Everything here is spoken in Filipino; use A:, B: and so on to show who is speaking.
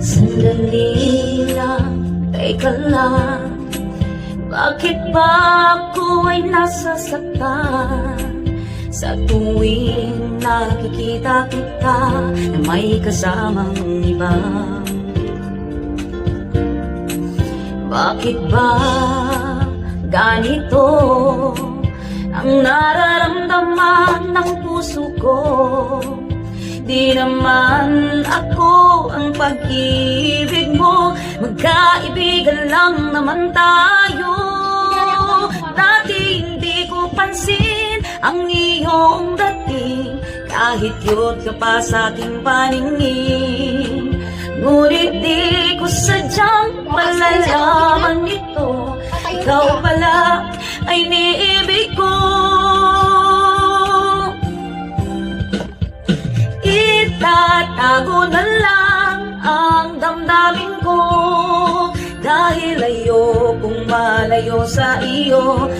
A: Sandali lang, teka lang, bakit ba ako ay nasasaktan sa tuwing nakikita kita na may kasamang iba? Bakit ba ganito ang nararamdaman ng puso ko? Di naman ako ang pag-ibig mo, magkaibigan lang naman tayo. Dati hindi ko pansin ang iyong dating, kahit cute ka pa sa aking paningin. Ngunit di ko sadyang malalaman ito, ikaw pala ay niibig ko. Itatago na lang ang damdamin ko, dahil ayokong malayo sa iyo.